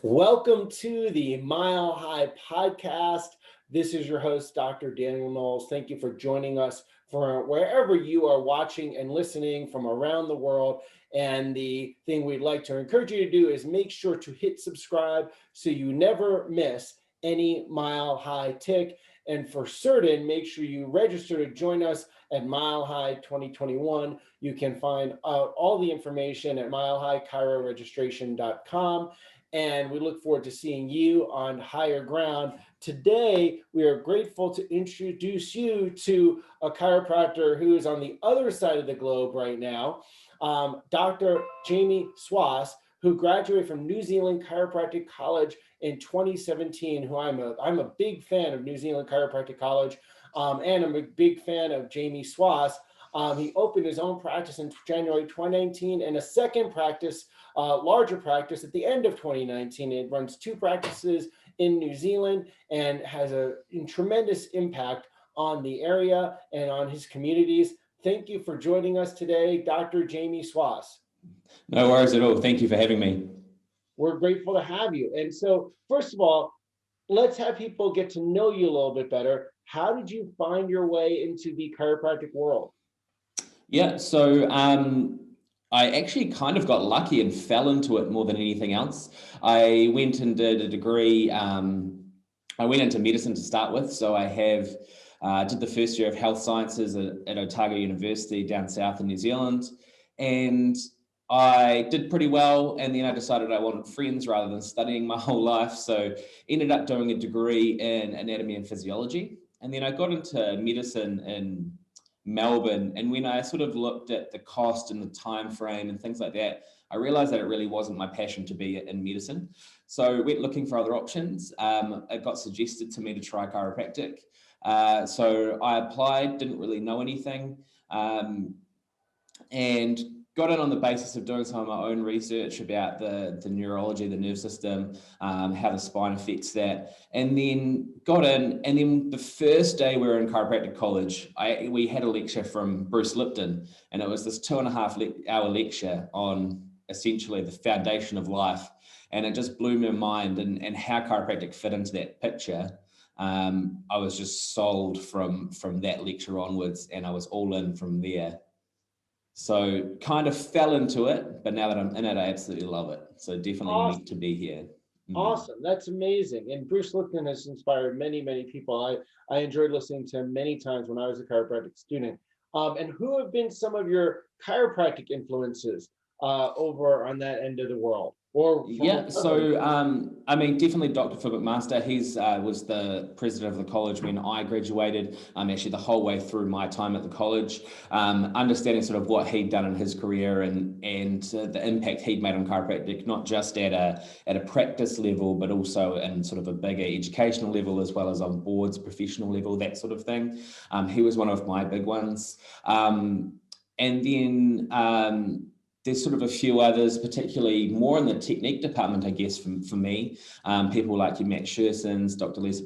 Welcome to the Mile High Podcast. This is your host, Dr. Daniel Knowles. Thank you for joining us for wherever you are watching and listening from around the world. And the thing we'd like to encourage you to do is make sure to hit subscribe so you never miss any Mile High tick. And for certain, make sure you register to join us at Mile High 2021. You can find out all the information at milehighchiroregistration.com. And we look forward to seeing you on higher ground. Today, we are grateful to introduce you to a chiropractor who is on the other side of the globe right now, Dr. Jamie Schwass, who graduated from New Zealand Chiropractic College in 2017, who I'm a big fan of New Zealand Chiropractic College, and I'm a big fan of Jamie Schwass. He opened his own practice in January 2019 and a second practice, larger practice at the end of 2019. It runs two practices in New Zealand and has a tremendous impact on the area and on his communities. Thank you for joining us today, Dr. Jamie Schwass. No worries at all. Thank you for having me. We're grateful to have you. And so, first of all, let's have people get to know you a little bit better. How did you find your way into the chiropractic world? Yeah, so I actually kind of got lucky and fell into it more than anything else. I went and did a degree. I went into medicine to start with. So I did the first year of health sciences at Otago University down south in New Zealand. And I did pretty well. And then I decided I wanted friends rather than studying my whole life. So ended up doing a degree in anatomy and physiology. And then I got into medicine in Melbourne, and when I sort of looked at the cost and the time frame and things like that, I realized that it really wasn't my passion to be in medicine. So I went looking for other options. It got suggested to me to try chiropractic. So I applied, didn't really know anything, and got in on the basis of doing some of my own research about the neurology, the nerve system, how the spine affects that, and then got in. And then the first day we were in chiropractic college, we had a lecture from Bruce Lipton, and it was this 2.5-hour lecture on essentially the foundation of life. And it just blew my mind and how chiropractic fit into that picture. I was just sold from that lecture onwards, and I was all in from there. So kind of fell into it, but now that I'm in it, I absolutely love it. So definitely meant to be here. Awesome. That's amazing. And Bruce Lipton has inspired many, many people. I enjoyed listening to him many times when I was a chiropractic student. And who have been some of your chiropractic influences over on that end of the world? So I mean, definitely Dr. Phil McMaster. He's was the president of the college when I graduated. Actually the whole way through my time at the college, understanding sort of what he'd done in his career and the impact he'd made on chiropractic, not just at a practice level, but also in sort of a bigger educational level, as well as on boards, professional level, that sort of thing. He was one of my big ones. And then there's sort of a few others, particularly more in the technique department, I guess, for me. People like your Matt Shersons, Dr. Lisa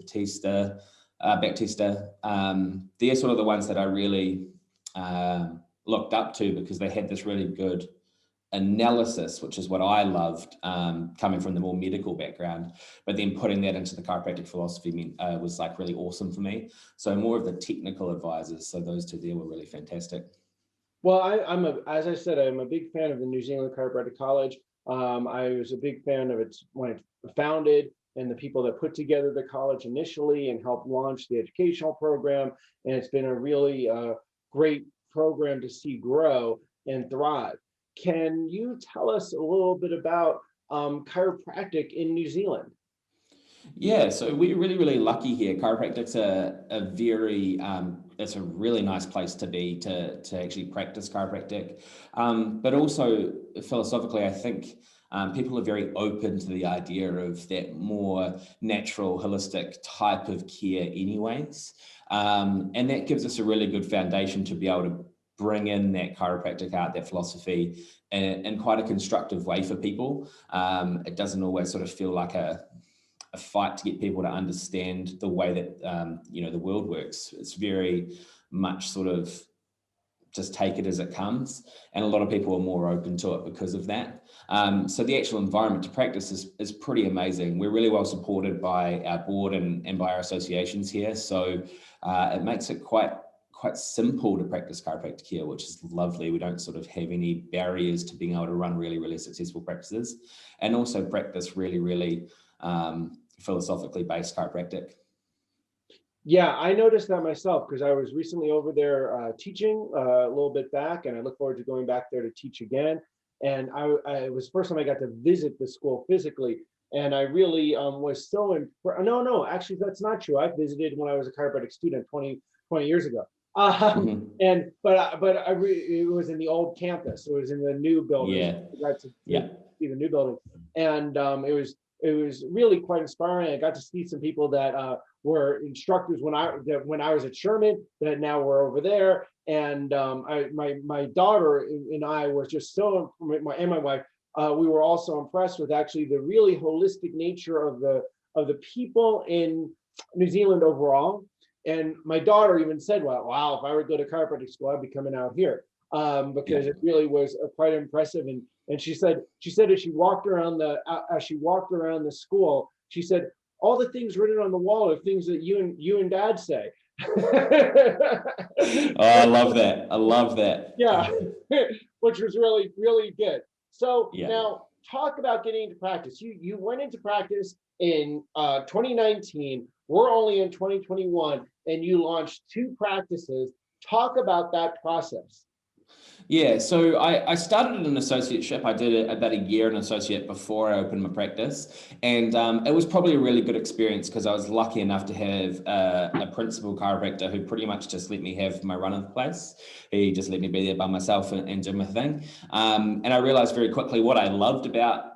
Baptista. They're sort of the ones that I really looked up to because they had this really good analysis, which is what I loved, coming from the more medical background, but then putting that into the chiropractic philosophy was like really awesome for me. So more of the technical advisors. So those two there were really fantastic. Well, as I said, I'm a big fan of the New Zealand Chiropractic College. I was a big fan of it when it founded and the people that put together the college initially and helped launch the educational program. And it's been a really great program to see grow and thrive. Can you tell us a little bit about chiropractic in New Zealand? Yeah, so we're really, really lucky here. Chiropractic's it's a really nice place to be to actually practice chiropractic. But also philosophically, I think people are very open to the idea of that more natural, holistic type of care anyways. And that gives us a really good foundation to be able to bring in that chiropractic art, that philosophy in quite a constructive way for people. It doesn't always sort of feel like a fight to get people to understand the way that the world works. It's very much sort of just take it as it comes. And a lot of people are more open to it because of that. So the actual environment to practice is pretty amazing. We're really well supported by our board and by our associations here. So it makes it quite simple to practice chiropractic here, which is lovely. We don't sort of have any barriers to being able to run really, really successful practices, and also practice really, really philosophically based chiropractic. Yeah, I noticed that myself because I was recently over there teaching a little bit back, and I look forward to going back there to teach again. And it was the first time I got to visit the school physically, and I really was so impressed. No, actually, that's not true. I visited when I was a chiropractic student 20 years ago. Mm-hmm. And it was in the old campus. It was in the new building. Yeah. I got to see the new building, and it was really quite inspiring. I got to see some people that were instructors when I was at Sherman that now we're over there. And my daughter and I were just so, and my wife, we were also impressed with actually the really holistic nature of the people in New Zealand overall. And my daughter even said, well, wow, if I were to go to chiropractic school, I'd be coming out here, because it really was quite impressive. And she said as she walked around the school, she said, all the things written on the wall are things that you and dad say. Oh, I love that. I love that. Yeah, which was really, really good. So Yeah. now talk about getting into practice. You went into practice in 2019. We're only in 2021, and you launched 2 practices. Talk about that process. Yeah, so I started an associateship. I did about a year an associate before I opened my practice, and it was probably a really good experience because I was lucky enough to have a principal chiropractor who pretty much just let me have my run of the place. He just let me be there by myself and do my thing. And I realized very quickly what I loved about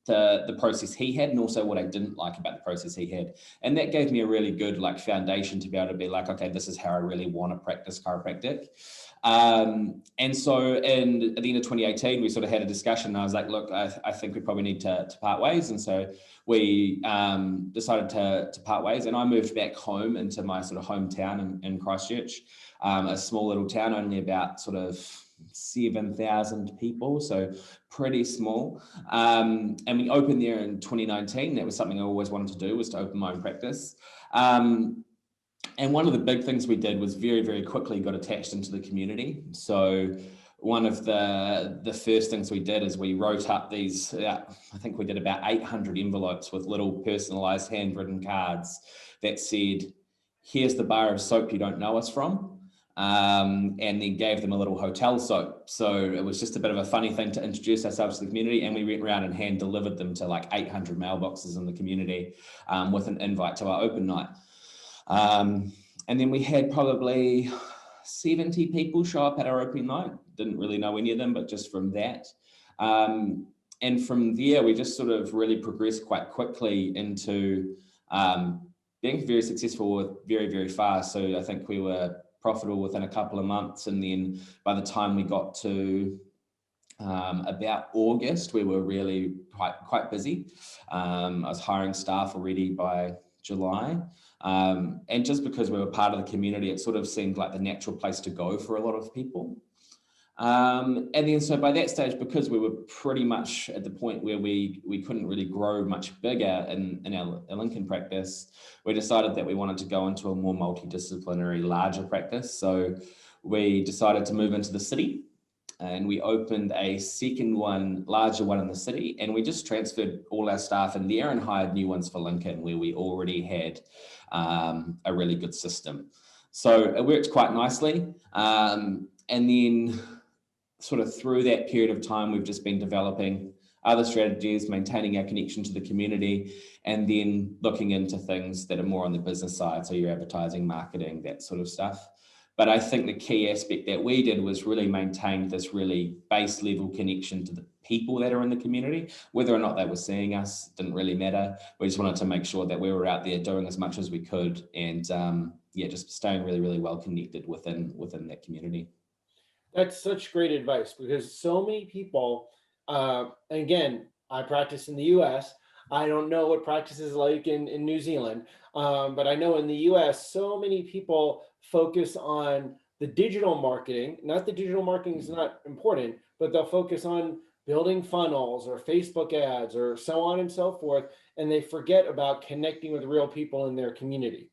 the process he had, and also what I didn't like about the process he had. And that gave me a really good foundation to be able to be like, okay, this is how I really want to practice chiropractic. And so at the end of 2018, we sort of had a discussion, and I was like, look, I think we probably need to part ways. And so we decided to part ways, and I moved back home into my sort of hometown in Christchurch, a small little town, only about sort of 7,000 people, so pretty small. And we opened there in 2019. That was something I always wanted to do, was to open my own practice. And one of the big things we did was very, very quickly got attached into the community. So one of the first things we did is we wrote up these, I think we did about 800 envelopes with little personalized handwritten cards that said, here's the bar of soap you don't know us from. And then gave them a little hotel soap. So it was just a bit of a funny thing to introduce ourselves to the community, and we went around and hand delivered them to 800 mailboxes in the community with an invite to our open night. And then we had probably 70 people show up at our opening night. Didn't really know any of them, but just from that. And from there, we just sort of really progressed quite quickly into being very successful very, very fast. So I think we were profitable within a couple of months. And then by the time we got to about August, we were really quite busy. I was hiring staff already by July. And just because we were part of the community, it sort of seemed like the natural place to go for a lot of people. And then so by that stage, because we were pretty much at the point where we couldn't really grow much bigger in our Lincoln practice, we decided that we wanted to go into a more multidisciplinary, larger practice. So we decided to move into the city, and we opened a second one, larger one in the city, and we just transferred all our staff in there and hired new ones for Lincoln, where we already had a really good system. So it worked quite nicely. And then sort of through that period of time, we've just been developing other strategies, maintaining our connection to the community, and then looking into things that are more on the business side. So your advertising, marketing, that sort of stuff. But I think the key aspect that we did was really maintain this really base level connection to the people that are in the community. Whether or not they were seeing us didn't really matter. We just wanted to make sure that we were out there doing as much as we could, and just staying really, really well connected within that community. That's such great advice, because so many people, again, I practice in the US. I don't know what practice is like in New Zealand, but I know in the US, so many people focus on the digital marketing. Not that digital marketing is not important, but they'll focus on building funnels or Facebook ads or so on and so forth, and they forget about connecting with real people in their community.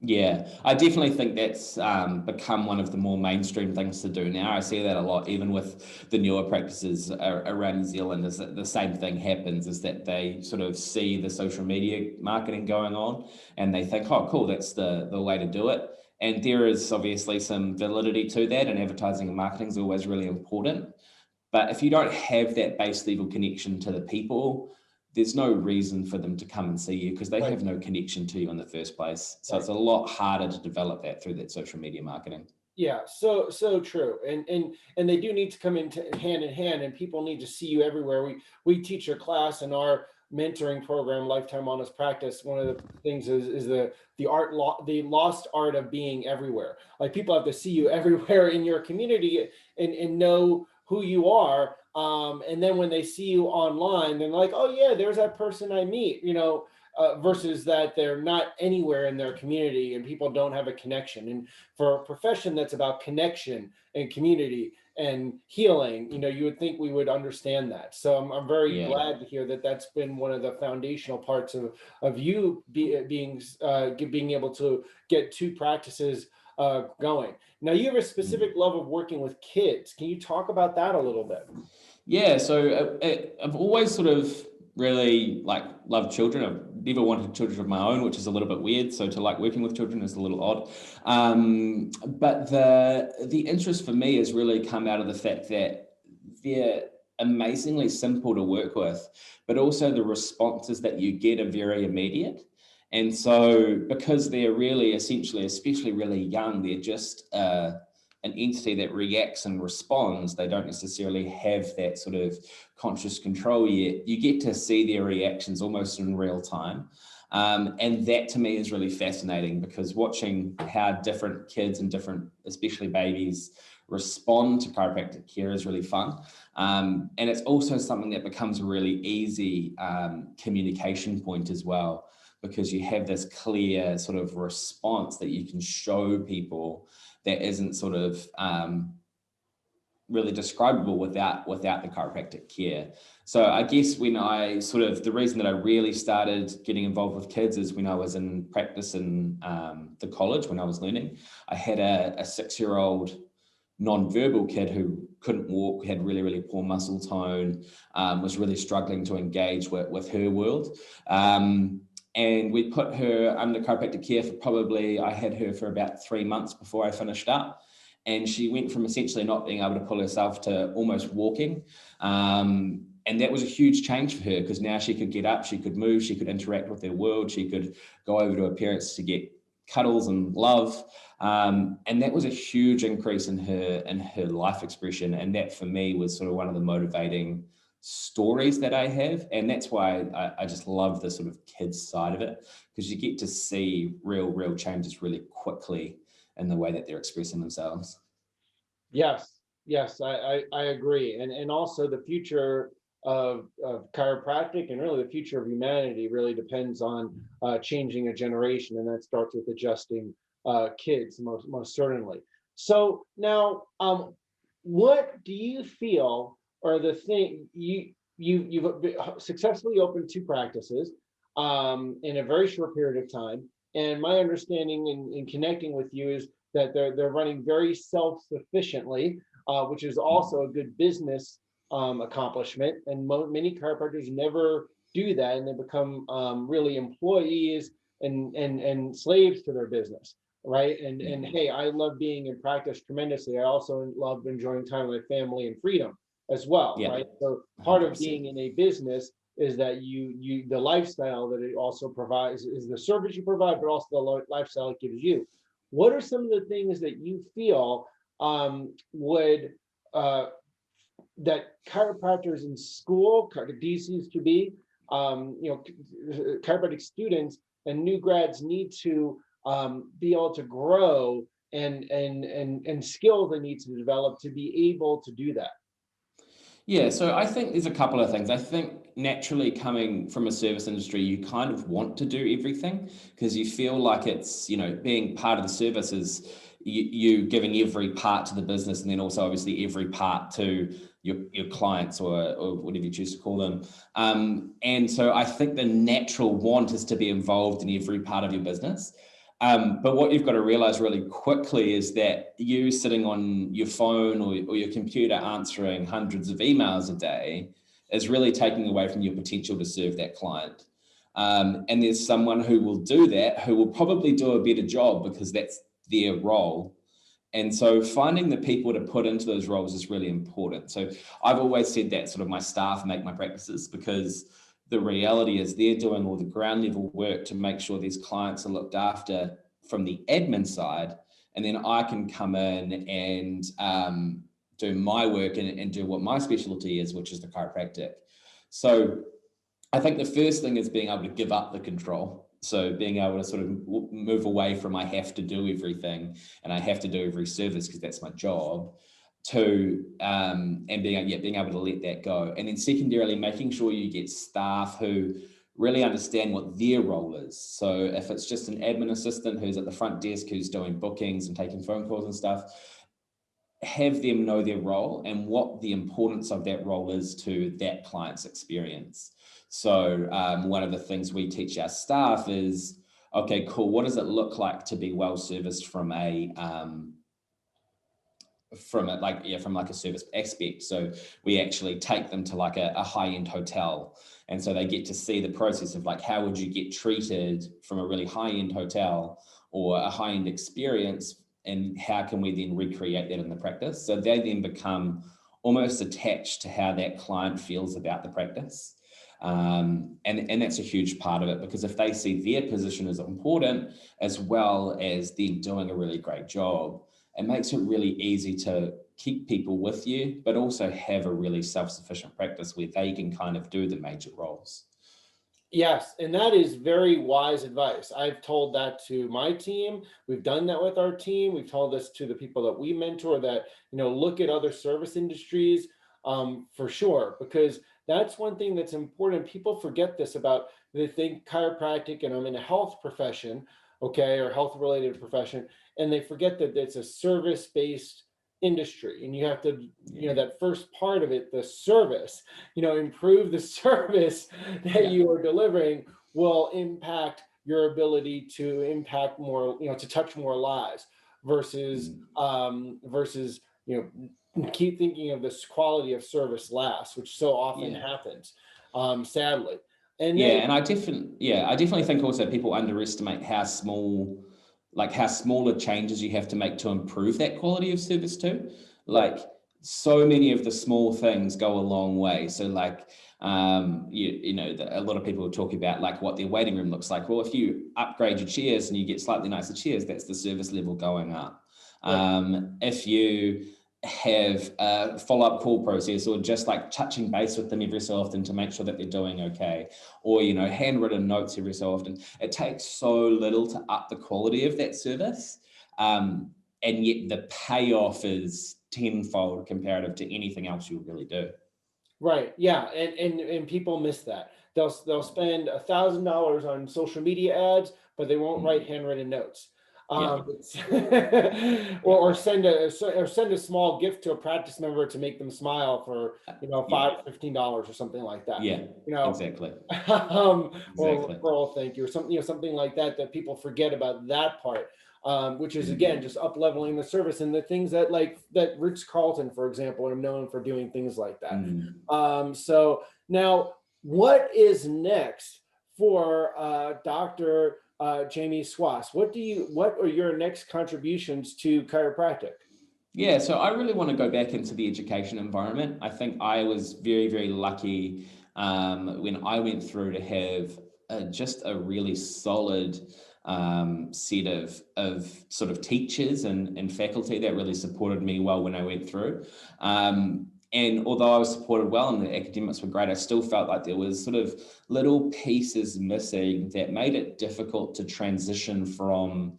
Yeah, I definitely think that's become one of the more mainstream things to do now. I see that a lot, even with the newer practices around New Zealand. Is that the same thing happens? Is that they sort of see the social media marketing going on, and they think, "Oh, cool, that's the way to do it." And there is obviously some validity to that, and advertising and marketing is always really important. But if you don't have that base level connection to the people, there's no reason for them to come and see you because they Right. have no connection to you in the first place. So Right. it's a lot harder to develop that through that social media marketing. Yeah, so true, and they do need to come in hand, and people need to see you everywhere. We teach a class in our mentoring program, Lifetime Honest Practice. One of the things is the lost art of being everywhere. Like people have to see you everywhere in your community and know who you are. And then when they see you online, they're like, oh yeah, there's that person I meet. Versus that they're not anywhere in their community and people don't have a connection. And for a profession that's about connection and community and healing, you would think we would understand that. So I'm very Yeah. glad to hear that that's been one of the foundational parts of you being able to get two practices going. Now you have a specific love of working with kids. Can you talk about that a little bit? Yeah, so I've always sort of really loved children. I've never wanted children of my own, which is a little bit weird. So to like working with children is a little odd. But the interest for me has really come out of the fact that they're amazingly simple to work with, but also the responses that you get are very immediate. And so because they're really essentially, especially really young, they're just an entity that reacts and responds. They don't necessarily have that sort of conscious control yet. You get to see their reactions almost in real time. And that to me is really fascinating because watching how different kids and different, especially babies, respond to chiropractic care is really fun. And it's also something that becomes a really easy communication point as well, because you have this clear sort of response that you can show people that isn't sort of really describable without the chiropractic care. So I guess when I the reason that I really started getting involved with kids is when I was in practice in the college, when I was learning. I had a 6-year-old non-verbal kid who couldn't walk, had really, really poor muscle tone, was really struggling to engage with her world. And we put her under chiropractic care I had her for about 3 months before I finished up. And she went from essentially not being able to pull herself to almost walking. And that was a huge change for her because now she could get up, she could move, she could interact with her world, she could go over to her parents to get cuddles and love. And that was a huge increase in her life expression. And that for me was sort of one of the motivating stories that I have. And that's why I just love the sort of kids side of it, because you get to see real changes really quickly in the way that they're expressing themselves. Yes, I agree. And also the future of chiropractic and really the future of humanity really depends on changing a generation. And that starts with adjusting kids most certainly. So now, what do you feel are the thing you've successfully opened two practices in a very short period of time? And my understanding in connecting with you is that they're running very self-sufficiently, which is also a good business accomplishment. And many chiropractors never do that, and they become really employees and slaves to their business, right? And hey, I love being in practice tremendously. I also love enjoying time with family and freedom as well, Yeah, right? So part of 100%. being in a business is that you the lifestyle that it also provides is the service you provide, but also the lifestyle it gives you. What are some of the things that you feel would that chiropractors in school, DCs to be, chiropractic students and new grads need to be able to grow and skills they need to develop to be able to do that? Yeah, so I think there's a couple of things. I think naturally coming from a service industry, you kind of want to do everything because you feel like it's, being part of the service you giving every part to the business, and then also obviously every part to your clients or whatever you choose to call them. And so I think the natural want is to be involved in every part of your business. But what you've got to realize really quickly is that you sitting on your phone or your computer answering hundreds of emails a day is really taking away from your potential to serve that client. And there's someone who will do that, who will probably do a better job because that's their role. And so finding the people to put into those roles is really important. So I've always said that sort of my staff make my practices, because the reality is they're doing all the ground level work to make sure these clients are looked after from the admin side. And then I can come in and do my work and do what my specialty is, which is the chiropractic. So I think the first thing is being able to give up the control. So being able to sort of move away from I have to do everything and I have to do every service because that's my job, to and being able to let that go. And then secondarily, making sure you get staff who really understand what their role is. So if it's just an admin assistant who's at the front desk, who's doing bookings and taking phone calls and stuff, have them know their role and what the importance of that role is to that client's experience. So one of the things we teach our staff is, okay, cool, what does it look like to be well serviced from a service aspect? So we actually take them to like a high-end hotel, and so they get to see the process of like, how would you get treated from a really high-end hotel or a high-end experience, and how can we then recreate that in the practice? So they then become almost attached to how that client feels about the practice. And that's a huge part of it, because if they see their position as important as well as them doing a really great job, it makes it really easy to keep people with you, but also have a really self-sufficient practice where they can kind of do the major roles. Yes, and that is very wise advice. I've told that to my team. We've done that with our team. We've told this to the people that we mentor, that, look at other service industries, for sure, because that's one thing that's important. People forget this about, they think chiropractic and I'm in a health profession, okay, or health related profession, and they forget that it's a service-based industry, and you have to, that first part of it, the service, improve the service that you are delivering will impact your ability to impact more, to touch more lives, versus keep thinking of this quality of service last, which so often happens, sadly. And then, and I definitely think also people underestimate how smaller changes you have to make to improve that quality of service too. Like, so many of the small things go a long way. So like, a lot of people talk about like what their waiting room looks like. Well, if you upgrade your chairs and you get slightly nicer chairs, that's the service level going up. If you have a follow-up call process, or just like touching base with them every so often to make sure that they're doing okay, or handwritten notes every so often, it takes so little to up the quality of that service, and yet the payoff is tenfold comparative to anything else you'll really do. Right. Yeah. And people miss that. They'll spend $1,000 on social media ads, but they won't write handwritten notes. Or send a small gift to a practice member to make them smile for $15 or something like that. Exactly. Or thank you, or something like that that people forget about that part. Which is again just up leveling the service, and the things that Ritz-Carlton, for example, are known for doing things like that. So now, what is next for Dr. Jamie Schwass? What are your next contributions to chiropractic? Yeah, so I really want to go back into the education environment. I think I was very, very lucky when I went through to have just a really solid set of sort of teachers and faculty that really supported me well when I went through. And although I was supported well and the academics were great, I still felt like there was sort of little pieces missing that made it difficult to transition from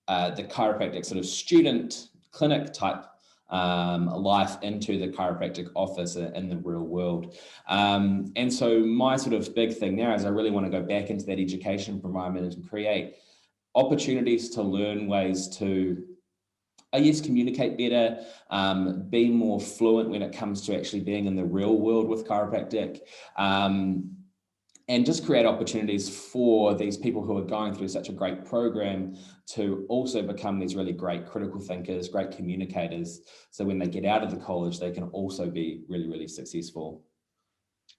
the chiropractic sort of student clinic type life into the chiropractic office in the real world. And so my sort of big thing now is I really want to go back into that education environment and create opportunities to learn ways to I guess, communicate better, be more fluent when it comes to actually being in the real world with chiropractic, and just create opportunities for these people who are going through such a great program to also become these really great critical thinkers, great communicators. So when they get out of the college, they can also be really, really successful.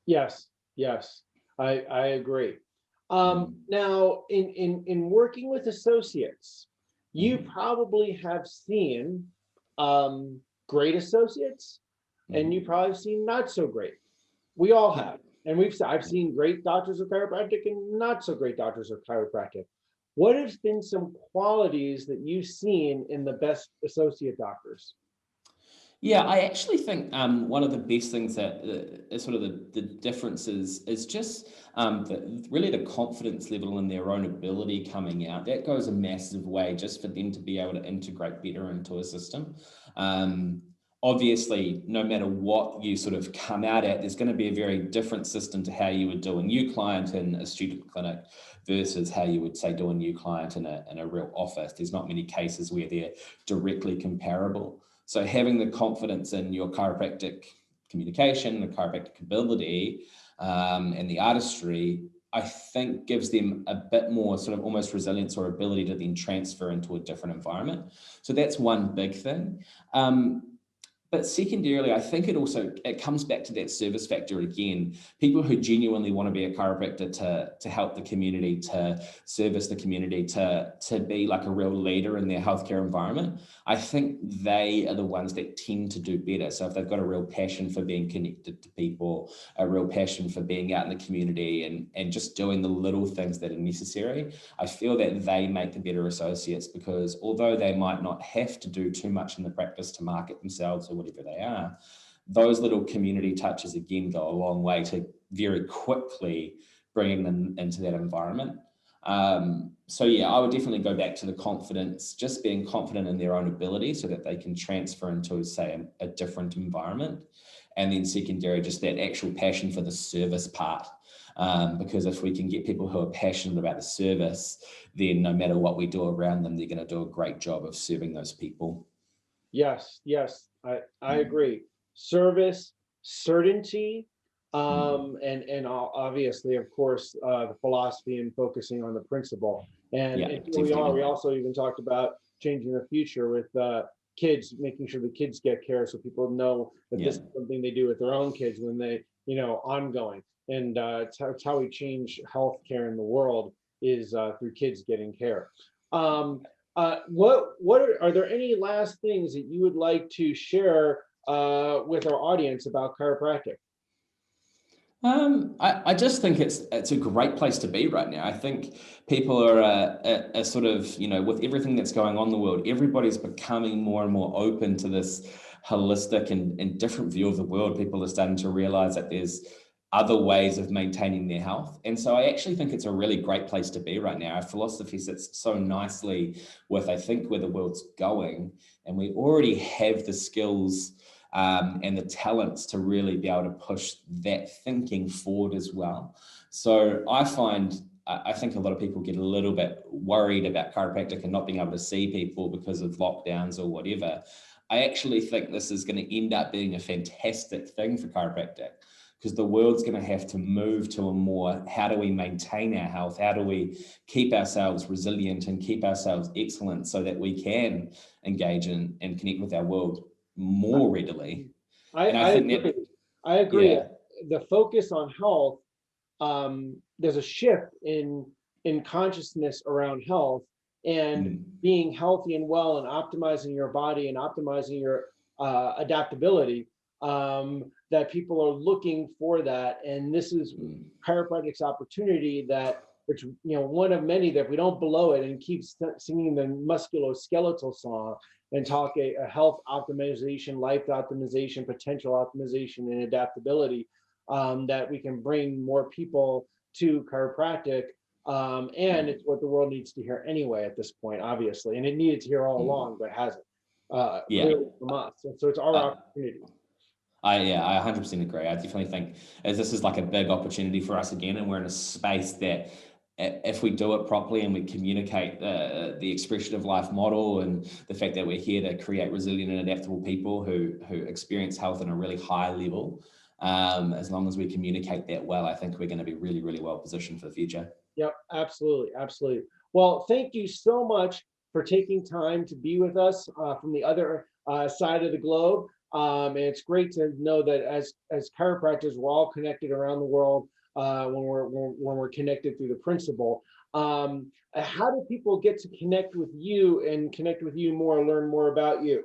Yes, yes, I agree. Mm. Now, in working with associates, you Mhm. probably have seen great associates, and you Mhm. probably seen not so great. We all Yeah. have, and I've seen great doctors of chiropractic and not so great doctors of chiropractic. What have been some qualities that you've seen in the best associate doctors? Yeah, I actually think one of the best things that is sort of the differences is just really the confidence level in their own ability coming out. That goes a massive way just for them to be able to integrate better into a system. Um, Obviously, no matter what you sort of come out at, there's going to be a very different system to how you would do a new client in a student clinic versus how you would, say, do a new client in a real office. There's not many cases where they're directly comparable. So having the confidence in your chiropractic communication, the chiropractic ability, and the artistry, I think gives them a bit more sort of almost resilience or ability to then transfer into a different environment. So that's one big thing. But secondarily, I think it comes back to that service factor again. People who genuinely want to be a chiropractor to help the community, to service the community, to be like a real leader in their healthcare environment. I think they are the ones that tend to do better. So if they've got a real passion for being connected to people, a real passion for being out in the community and just doing the little things that are necessary, I feel that they make the better associates, because although they might not have to do too much in the practice to market themselves or whatever they are, those little community touches again go a long way to very quickly bringing them into that environment. So yeah, I would definitely go back to the confidence, just being confident in their own ability so that they can transfer into, say, a different environment. And then secondary, just that actual passion for the service part. Because if we can get people who are passionate about the service, then no matter what we do around them, they're going to do a great job of serving those people. Yes, yes, I Mm. agree. Service, certainty, Mm. and obviously, of course, the philosophy and focusing on the principle. Yeah, And here we are. definitely. We also even talked about changing the future with kids, making sure the kids get care, so people know that Yeah. this is something they do with their own kids when they, ongoing. And it's how we change healthcare in the world is through kids getting care. Um, are there any last things that you would like to share with our audience about chiropractic? I just think it's a great place to be right now. I think people are sort of, with everything that's going on in the world, everybody's becoming more and more open to this holistic and different view of the world. People are starting to realize that there's other ways of maintaining their health. And so I actually think it's a really great place to be right now. Our philosophy sits so nicely with, I think, where the world's going. And we already have the skills and the talents to really be able to push that thinking forward as well. So I think a lot of people get a little bit worried about chiropractic and not being able to see people because of lockdowns or whatever. I actually think this is going to end up being a fantastic thing for chiropractic, because the world's going to have to move to a more, how do we maintain our health? How do we keep ourselves resilient and keep ourselves excellent so that we can engage in and connect with our world more readily? And I I think agree. that, I agree. yeah. The focus on health, there's a shift in consciousness around health and Mm. being healthy and well and optimizing your body and optimizing your adaptability. That people are looking for that, and this is Mm. chiropractic's opportunity that. Which, one of many that if we don't blow it and keep singing the musculoskeletal song and talk a health optimization, life optimization, potential optimization, and adaptability, that we can bring more people to chiropractic. And it's what the world needs to hear anyway at this point, obviously. And it needed to hear all Mm. along, but hasn't, Yeah. clearly from us. And so it's our I, opportunity. I 100% agree. I definitely think as this is like a big opportunity for us again, and we're in a space that if we do it properly and we communicate the expression of life model and the fact that we're here to create resilient and adaptable people who experience health in a really high level, as long as we communicate that well, I think we're going to be really, really well positioned for the future. Yep, absolutely, absolutely. Well, thank you so much for taking time to be with us from the other side of the globe. And it's great to know that as chiropractors, we're all connected around the world when we're connected through the principle. How do people get to connect with you and connect with you more, learn more about you?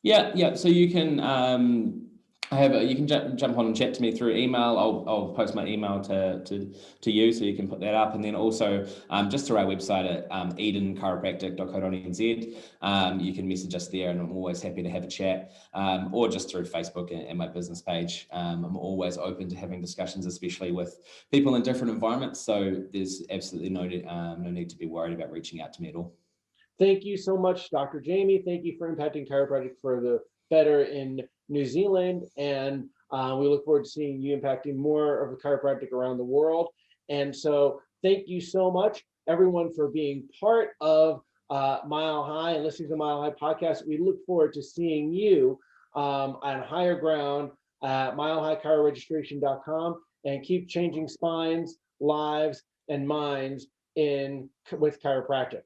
Yeah. So you can you can jump on and chat to me through email. I'll post my email to you, so you can put that up, and then also just through our website at edenchiropractic.co.nz. You can message us there, and I'm always happy to have a chat, or just through Facebook and my business page. I'm always open to having discussions, especially with people in different environments. So there's absolutely no need to be worried about reaching out to me at all. Thank you so much, Dr. Jamie. Thank you for impacting chiropractic for the better in New Zealand. And we look forward to seeing you impacting more of the chiropractic around the world. And so thank you so much, everyone, for being part of Mile High and listening to the Mile High podcast. We look forward to seeing you on higher ground at milehighchiroregistration.com, and keep changing spines, lives, and minds with chiropractic.